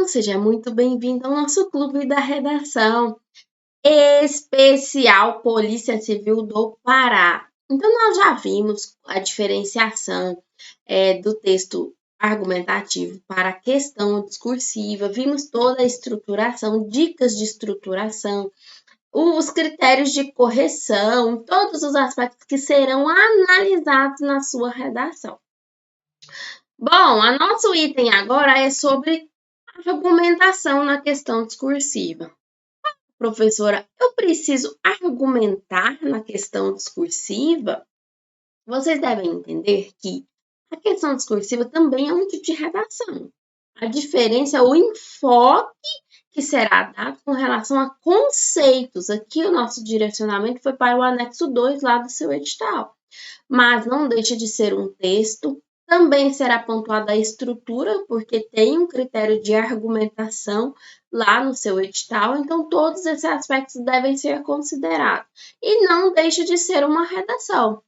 seja muito bem-vindo ao nosso clube da redação especial Polícia Civil do Pará. Então, nós já vimos a diferenciação do texto argumentativo para a questão discursiva, vimos toda a estruturação, dicas de estruturação, os critérios de correção, todos os aspectos que serão analisados na sua redação. Bom, o nosso item agora é sobre argumentação na questão discursiva. Professora, eu preciso argumentar na questão discursiva? Vocês devem entender que a questão discursiva também é um tipo de redação. A diferença é o enfoque que será dado com relação a conceitos. Aqui o nosso direcionamento foi para o anexo 2 lá do seu edital. Mas não deixa de ser um texto. Também será pontuada a estrutura, porque tem um critério de argumentação lá no seu edital, então todos esses aspectos devem ser considerados. E não deixa de ser uma redação,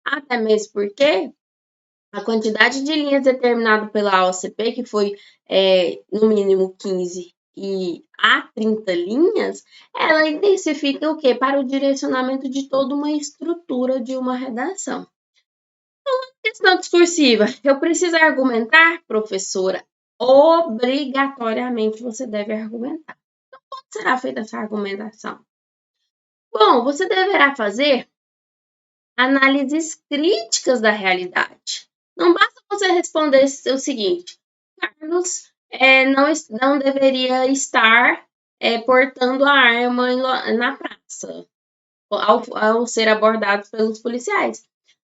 até mesmo porque a quantidade de linhas determinada pela OCP, que foi no mínimo 15 e a 30 linhas, ela intensifica o quê? Para o direcionamento de toda uma estrutura de uma redação. Questão discursiva. Eu preciso argumentar, professora? Obrigatoriamente você deve argumentar. Então, como será feita essa argumentação? Bom, você deverá fazer análises críticas da realidade. Não basta você responder o seguinte: Carlos não deveria estar portando a arma na praça ao ser abordado pelos policiais.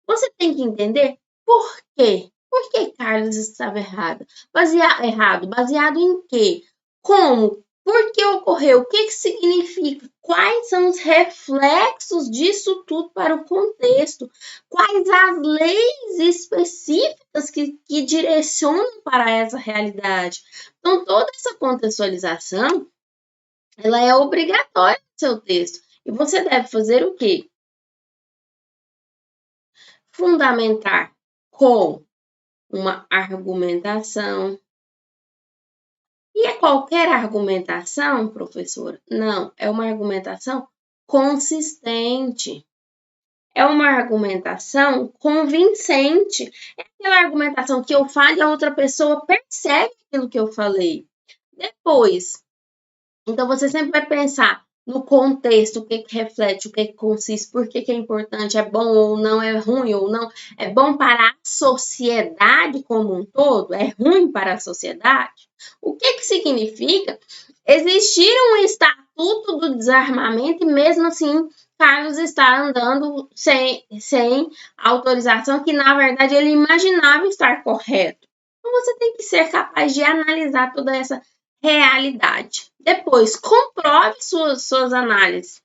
Você tem que entender por quê. Por que Carlos estava errado? Baseado em quê? Como? Por que ocorreu? O que significa? Quais são os reflexos disso tudo para o contexto? Quais as leis específicas que direcionam para essa realidade? Então, toda essa contextualização, ela é obrigatória no seu texto. E você deve fazer o quê? Fundamentar com uma argumentação. E é qualquer argumentação, professora? Não, é uma argumentação consistente. É uma argumentação convincente. É aquela argumentação que eu falo e a outra pessoa percebe aquilo que eu falei. Depois, então você sempre vai pensar no contexto, o que reflete, o que consiste, por que é importante, é bom ou não, é ruim ou não, é bom para a sociedade como um todo, é ruim para a sociedade. O que significa existir um estatuto do desarmamento e mesmo assim Carlos está andando sem autorização, que na verdade ele imaginava estar correto. Então você tem que ser capaz de analisar toda essa realidade. Depois, comprove suas análises.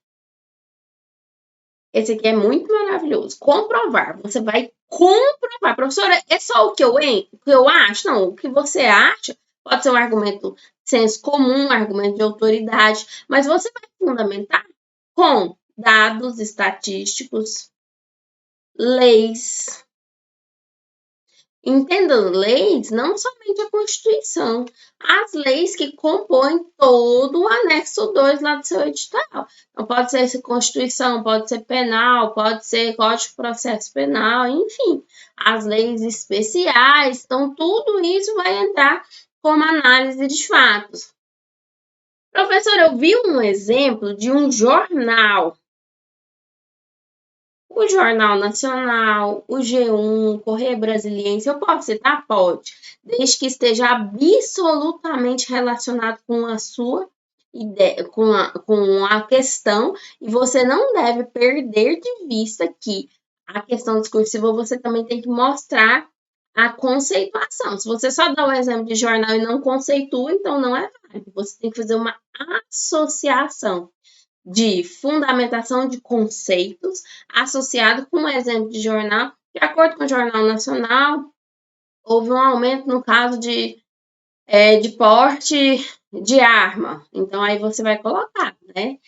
Esse aqui é muito maravilhoso. Comprovar. Você vai comprovar. Professora, é só o que eu acho? Não, o que você acha pode ser um argumento de senso comum, um argumento de autoridade, mas você vai fundamentar com dados estatísticos, leis. Entenda leis, não somente a Constituição, as leis que compõem todo o anexo 2 lá do seu edital. Então, pode ser essa Constituição, pode ser penal, pode ser Código de Processo Penal, enfim, as leis especiais. Então, tudo isso vai entrar como análise de fatos. Professor, eu vi um exemplo de um jornal. O Jornal Nacional, o G1, o Correio Brasiliense, eu posso citar? Pode, desde que esteja absolutamente relacionado com a sua ideia, com a questão, e você não deve perder de vista que a questão discursiva você também tem que mostrar a conceituação. Se você só dá um exemplo de jornal e não conceitua, então não é válido. Você tem que fazer uma associação de fundamentação de conceitos associado com um exemplo de jornal. De acordo com o Jornal Nacional, houve um aumento no caso de porte de arma. Então, aí você vai colocar, né?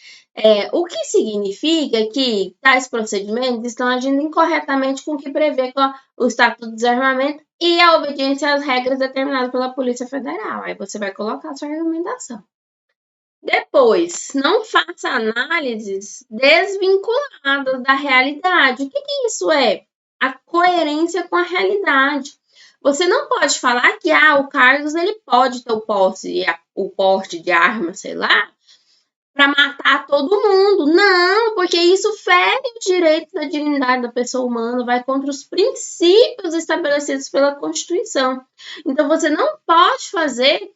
O que significa que tais procedimentos estão agindo incorretamente com o que prevê o Estatuto do Desarmamento e a obediência às regras determinadas pela Polícia Federal. Aí você vai colocar a sua argumentação. Depois, não faça análises desvinculadas da realidade. O que isso é? A coerência com a realidade. Você não pode falar que o Carlos ele pode ter o porte de arma, sei lá, para matar todo mundo. Não, porque isso fere os direitos da dignidade da pessoa humana, vai contra os princípios estabelecidos pela Constituição. Então, você não pode fazer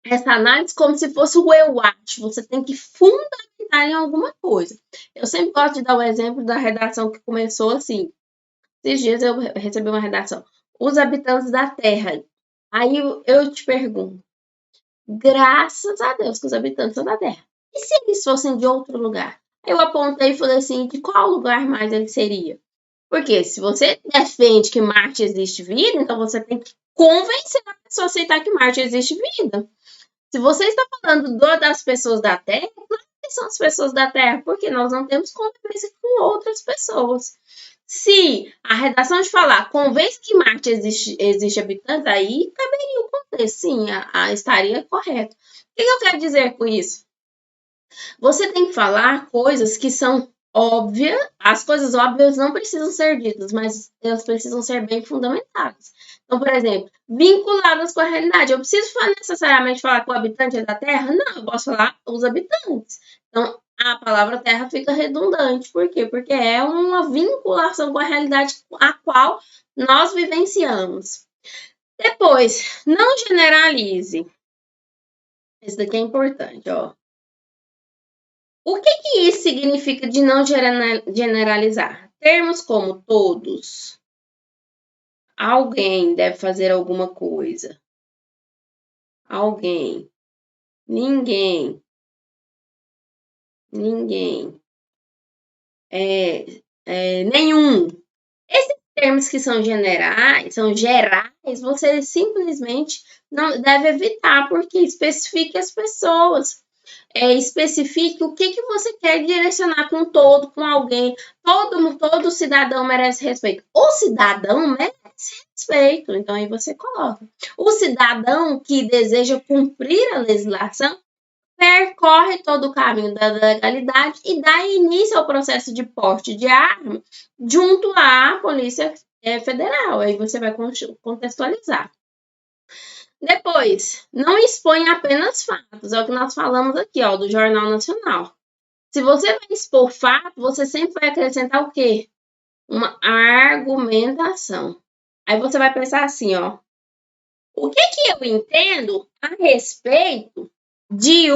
essa análise como se fosse o eu acho. Você tem que fundamentar em alguma coisa. Eu sempre gosto de dar o exemplo da redação que começou assim. Esses dias eu recebi uma redação. Os habitantes da Terra. Aí eu te pergunto. Graças a Deus que os habitantes são da Terra. E se eles fossem de outro lugar? Eu apontei e falei assim, de qual lugar mais ele seria? Porque se você defende que Marte existe vida, então você tem que convencer a pessoa a aceitar que Marte existe vida. Se você está falando das pessoas da Terra, claro que são as pessoas da Terra, porque nós não temos convivência com outras pessoas. Se a redação de falar convence que Marte existe habitantes, aí caberia o contexto, sim, estaria correto. O que eu quero dizer com isso? Você tem que falar coisas que são óbvias, as coisas óbvias não precisam ser ditas, mas elas precisam ser bem fundamentadas. Então, por exemplo, vinculadas com a realidade. Eu preciso necessariamente falar que o habitante é da Terra? Não, eu posso falar os habitantes. Então, a palavra Terra fica redundante. Por quê? Porque é uma vinculação com a realidade a qual nós vivenciamos. Depois, não generalize. Esse daqui é importante, ó. O que isso significa de não generalizar? Termos como todos, alguém deve fazer alguma coisa, alguém, ninguém, nenhum. Esses termos que são gerais, você simplesmente não deve evitar, porque especifique as pessoas. Especifique o que você quer direcionar com com alguém. Todo cidadão merece respeito. O cidadão merece respeito. Então, aí você coloca. O cidadão que deseja cumprir a legislação percorre todo o caminho da legalidade e dá início ao processo de porte de arma junto à Polícia Federal. Aí você vai contextualizar. Depois, não expõe apenas fatos, é o que nós falamos aqui, ó, do Jornal Nacional. Se você vai expor fato, você sempre vai acrescentar o quê? Uma argumentação. Aí você vai pensar assim, ó, o que eu entendo a respeito de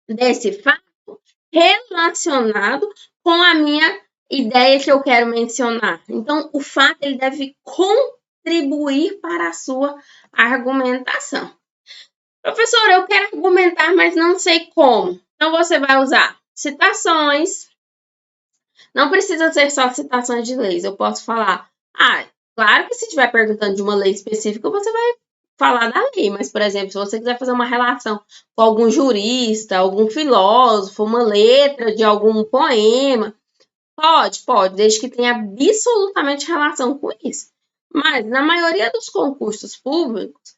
desse fato relacionado com a minha ideia que eu quero mencionar. Então, o fato ele deve contribuir para a sua argumentação. Professor, eu quero argumentar, mas não sei como. Então, você vai usar citações. Não precisa ser só citações de leis. Eu posso falar, claro que se estiver perguntando de uma lei específica, você vai falar da lei. Mas, por exemplo, se você quiser fazer uma relação com algum jurista, algum filósofo, uma letra de algum poema, pode, desde que tenha absolutamente relação com isso. Mas, na maioria dos concursos públicos,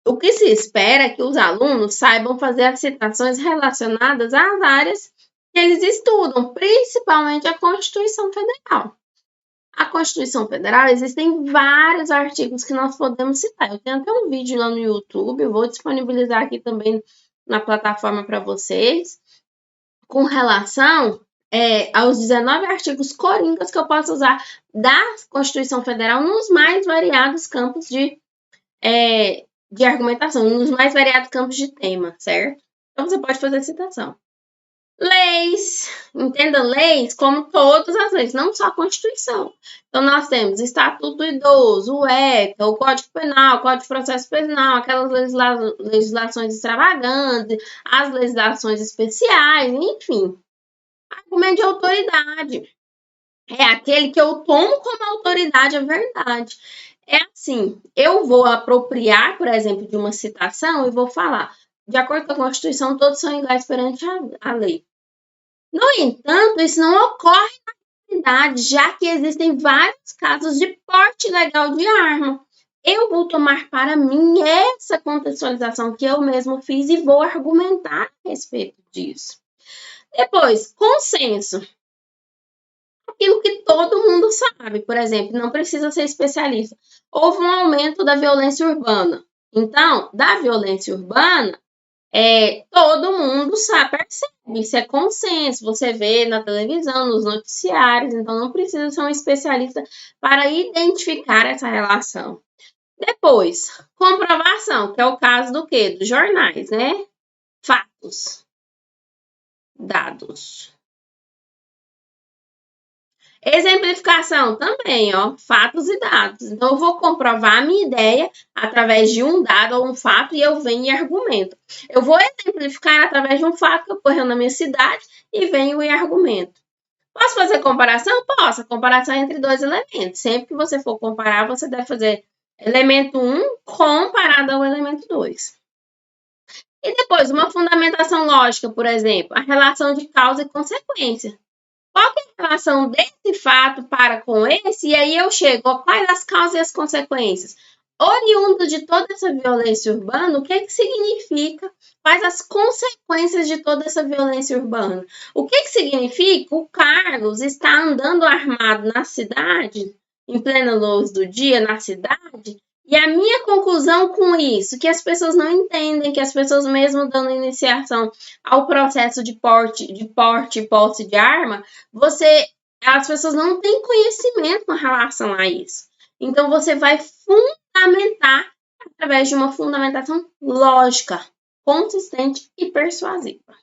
o que se espera é que os alunos saibam fazer as citações relacionadas às áreas que eles estudam, principalmente a Constituição Federal. A Constituição Federal, existem vários artigos que nós podemos citar. Eu tenho até um vídeo lá no YouTube, eu vou disponibilizar aqui também na plataforma para vocês, com relação aos 19 artigos coringas que eu posso usar da Constituição Federal nos mais variados campos de argumentação, nos mais variados campos de tema, certo? Então, você pode fazer citação. Leis, entenda leis como todas as leis, não só a Constituição. Então, nós temos Estatuto do Idoso, o ECA, o Código Penal, o Código de Processo Penal, aquelas legislações extravagantes, as legislações especiais, enfim. Argumento de autoridade. É aquele que eu tomo como autoridade a verdade. É assim, eu vou apropriar, por exemplo, de uma citação e vou falar, de acordo com a Constituição, todos são iguais perante a lei. No entanto, isso não ocorre na necessidade, já que existem vários casos de porte ilegal de arma. Eu vou tomar para mim essa contextualização que eu mesmo fiz e vou argumentar a respeito disso. Depois, consenso. Aquilo que todo mundo sabe, por exemplo, não precisa ser especialista. Houve um aumento da violência urbana. Então, da violência urbana, todo mundo sabe, percebe, isso é consenso, você vê na televisão, nos noticiários, então não precisa ser um especialista para identificar essa relação. Depois, comprovação, que é o caso do quê? Dos jornais, né? Fatos, dados. Exemplificação também, ó, fatos e dados. Então, eu vou comprovar a minha ideia através de um dado ou um fato e eu venho e argumento. Eu vou exemplificar através de um fato que ocorreu na minha cidade e venho e argumento. Posso fazer comparação? Posso. A comparação entre dois elementos. Sempre que você for comparar, você deve fazer elemento 1 comparado ao elemento 2. E depois, uma fundamentação lógica, por exemplo, a relação de causa e consequência. Qual que é a relação desse fato para com esse? E aí eu chego a quais as causas e as consequências. Oriundo de toda essa violência urbana, o que significa? Quais as consequências de toda essa violência urbana? O que significa? O Carlos está andando armado na cidade, em plena luz do dia, na cidade, e a minha conclusão com isso, que as pessoas não entendem, que as pessoas mesmo dando iniciação ao processo de porte e posse de arma, as pessoas não têm conhecimento com relação a isso. Então, você vai fundamentar através de uma fundamentação lógica, consistente e persuasiva.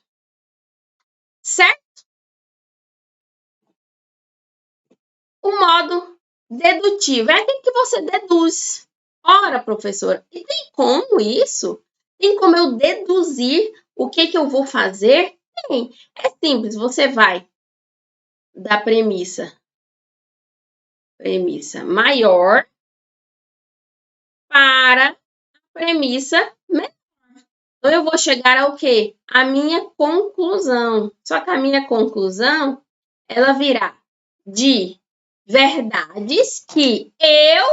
Certo? O modo dedutivo é aquele que você deduz. Ora, professora, e tem como isso? Tem como eu deduzir o que eu vou fazer? Tem. É simples, você vai da premissa maior para a premissa menor. Então, eu vou chegar ao quê? A minha conclusão. Só que a minha conclusão, ela virá de verdades que eu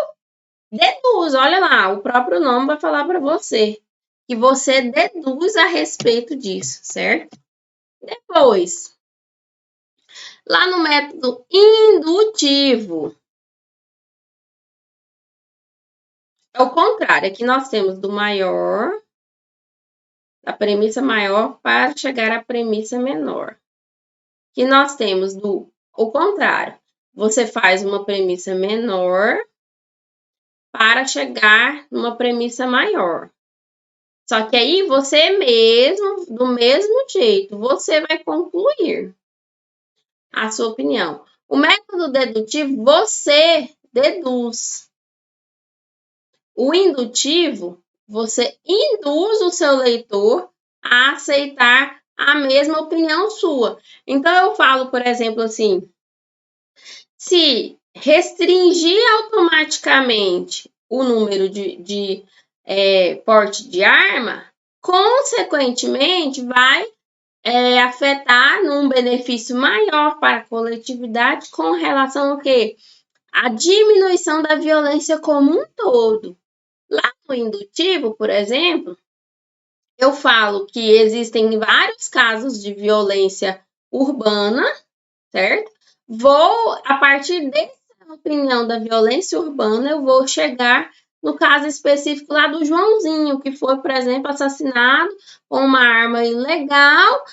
deduz. Olha lá, o próprio nome vai falar para você. Que você deduz a respeito disso, certo? Depois, lá no método indutivo, é o contrário. Aqui nós temos do maior, da premissa maior para chegar à premissa menor. Que nós temos o contrário. Você faz uma premissa menor para chegar numa premissa maior. Só que aí você mesmo, do mesmo jeito, você vai concluir a sua opinião. O método dedutivo, você deduz. O indutivo, você induz o seu leitor a aceitar a mesma opinião sua. Então, eu falo, por exemplo, assim, se restringir automaticamente o número de porte de arma, consequentemente, vai afetar num benefício maior para a coletividade com relação ao quê? A diminuição da violência como um todo. Lá no indutivo, por exemplo, eu falo que existem vários casos de violência urbana, certo? A partir dessa opinião da violência urbana, eu vou chegar no caso específico lá do Joãozinho, que foi, por exemplo, assassinado com uma arma ilegal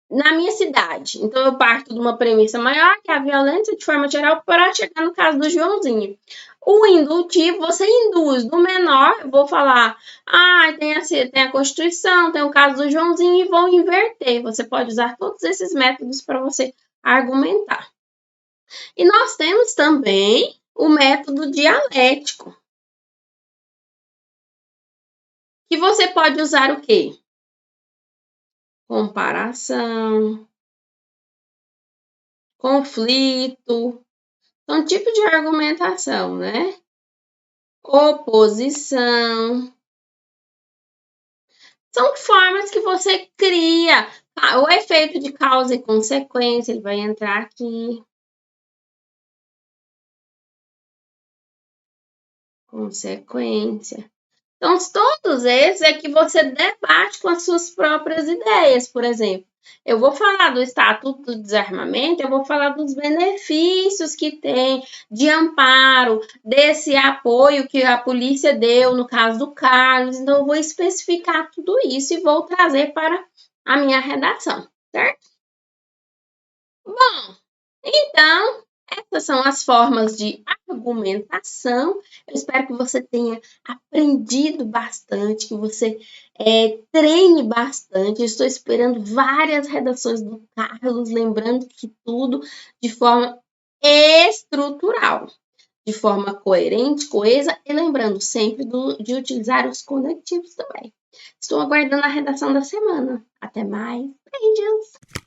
na minha cidade. Então, eu parto de uma premissa maior, que é a violência de forma geral, para chegar no caso do Joãozinho. O indutivo, você induz do menor, eu vou falar, tem a Constituição, tem o caso do Joãozinho, e vou inverter. Você pode usar todos esses métodos para você argumentar. E nós temos também o método dialético, que você pode usar o quê? Comparação, conflito, são tipos de argumentação, né? Oposição. São formas que você cria. O efeito de causa e consequência, ele vai entrar aqui. Consequência. Então, todos esses é que você debate com as suas próprias ideias. Por exemplo, eu vou falar do Estatuto do Desarmamento, eu vou falar dos benefícios que tem de amparo, desse apoio que a polícia deu no caso do Carlos. Então, eu vou especificar tudo isso e vou trazer para a minha redação, certo? Bom, então, essas são as formas de argumentação. Eu espero que você tenha aprendido bastante, que você treine bastante. Eu estou esperando várias redações do Carlos, lembrando que tudo de forma estrutural, de forma coerente, coesa e lembrando sempre de utilizar os conectivos também. Estou aguardando a redação da semana. Até mais. Beijos!